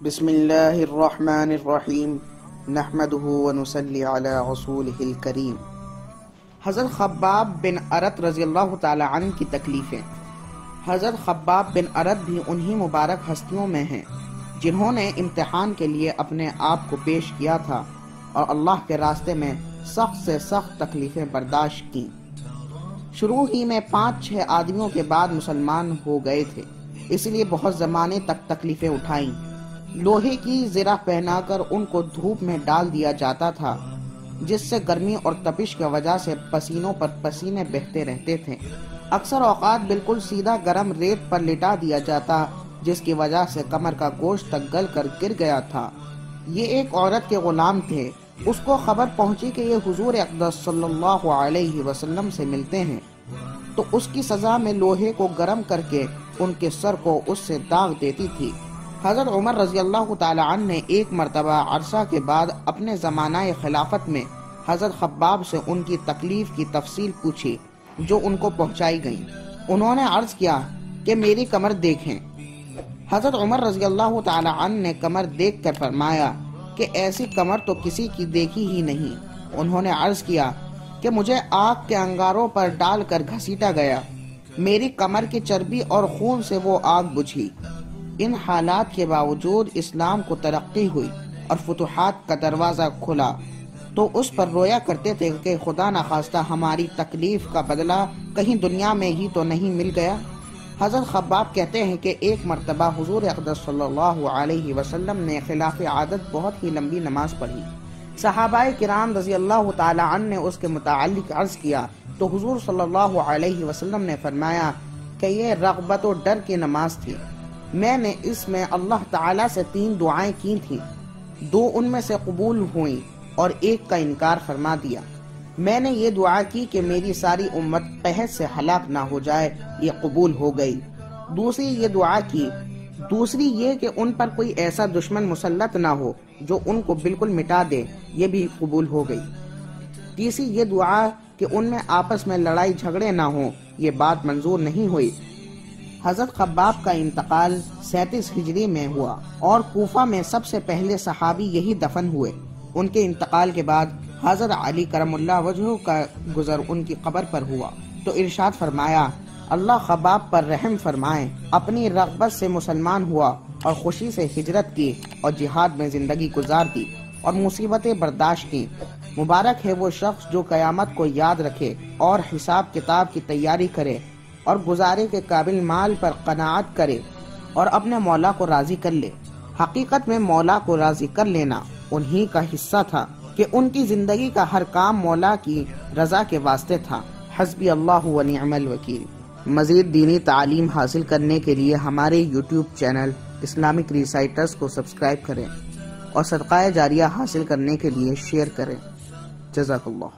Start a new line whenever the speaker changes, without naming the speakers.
بسم اللہ الرحمن الرحیم نحمدہ ونصلی علی رسولہ الکریم۔ حضرت خباب بن ارت رضی اللہ تعالی عنہ کی تکلیفیں۔ حضرت خباب بن ارت بھی انہی مبارک ہستیوں میں ہیں جنہوں نے امتحان کے لیے اپنے آپ کو پیش کیا تھا اور اللہ کے راستے میں سخت سے سخت تکلیفیں برداشت کی۔ شروع ہی میں 5-6 آدمیوں کے بعد مسلمان ہو گئے تھے، اس لیے بہت زمانے تک تکلیفیں اٹھائیں۔ لوہے کی زرہ پہنا کر ان کو دھوپ میں ڈال دیا جاتا تھا، جس سے گرمی اور تپش کی وجہ سے پسینوں پر پسینے بہتے رہتے تھے۔ اکثر اوقات بالکل سیدھا گرم ریت پر لٹا دیا جاتا، جس کی وجہ سے کمر کا گوشت تک گل کر گر گیا تھا۔ یہ ایک عورت کے غلام تھے۔ اس کو خبر پہنچی کہ یہ حضور اقدس صلی اللہ علیہ وسلم سے ملتے ہیں، تو اس کی سزا میں لوہے کو گرم کر کے ان کے سر کو اس سے داغ دیتی تھی۔ حضرت عمر رضی اللہ تعالی عنہ نے ایک مرتبہ عرصہ کے بعد اپنے زمانہ خلافت میں حضرت خباب سے ان کی تکلیف کی تفصیل پوچھی، جو ان کو پہنچائی گئی۔ انہوں نے عرض کیا کہ میری کمر دیکھیں۔ حضرت عمر رضی اللہ تعالی عنہ نے کمر دیکھ کر فرمایا کہ ایسی کمر تو کسی کی دیکھی ہی نہیں۔ انہوں نے عرض کیا کہ مجھے آگ کے انگاروں پر ڈال کر گھسیٹا گیا، میری کمر کی چربی اور خون سے وہ آگ بجھی۔ ان حالات کے باوجود اسلام کو ترقی ہوئی اور فتوحات کا دروازہ کھلا، تو اس پر رویا کرتے تھے کہ خدا نخواستہ ہماری تکلیف کا بدلہ کہیں دنیا میں ہی تو نہیں مل گیا۔ حضرت خباب کہتے ہیں کہ ایک مرتبہ حضور اقدس صلی اللہ علیہ وسلم نے خلاف عادت بہت ہی لمبی نماز پڑھی۔ صحابہ کرام رضی اللہ تعالی عنہ نے اس کے متعلق عرض کیا تو حضور صلی اللہ علیہ وسلم نے فرمایا کہ یہ رغبت و ڈر کی نماز تھی۔ میں نے اس میں اللہ تعالیٰ سے 3 دعائیں کی تھیں، 2 ان میں سے قبول ہوئیں اور 1 کا انکار فرما دیا۔ میں نے یہ دعا کی کہ میری ساری امت قحط سے ہلاک نہ ہو جائے، یہ قبول ہو گئی۔ دوسری یہ دعا کی، دوسری یہ کہ ان پر کوئی ایسا دشمن مسلط نہ ہو جو ان کو بالکل مٹا دے، یہ بھی قبول ہو گئی۔ تیسری یہ دعا کہ ان میں آپس میں لڑائی جھگڑے نہ ہوں، یہ بات منظور نہیں ہوئی۔ حضرت خباب کا انتقال 37 ہجری میں ہوا اور کوفہ میں سب سے پہلے صحابی یہی دفن ہوئے۔ ان کے انتقال کے بعد حضرت علی کرم اللہ وجہہ کا گزر ان کی قبر پر ہوا تو ارشاد فرمایا، اللہ خباب پر رحم فرمائے، اپنی رغبت سے مسلمان ہوا اور خوشی سے ہجرت کی اور جہاد میں زندگی گزار دی اور مصیبتیں برداشت کی۔ مبارک ہے وہ شخص جو قیامت کو یاد رکھے اور حساب کتاب کی تیاری کرے اور گزارے کے قابل مال پر قناعت کرے اور اپنے مولا کو راضی کر لے۔ حقیقت میں مولا کو راضی کر لینا انہی کا حصہ تھا کہ ان کی زندگی کا ہر کام مولا کی رضا کے واسطے تھا۔ حسبی اللہ و نعم الوکیل۔ مزید دینی تعلیم حاصل کرنے کے لیے ہمارے یوٹیوب چینل اسلامک ریسائٹرز کو سبسکرائب کریں اور صدقہ جاریہ حاصل کرنے کے لیے شیئر کریں۔ جزاک اللہ۔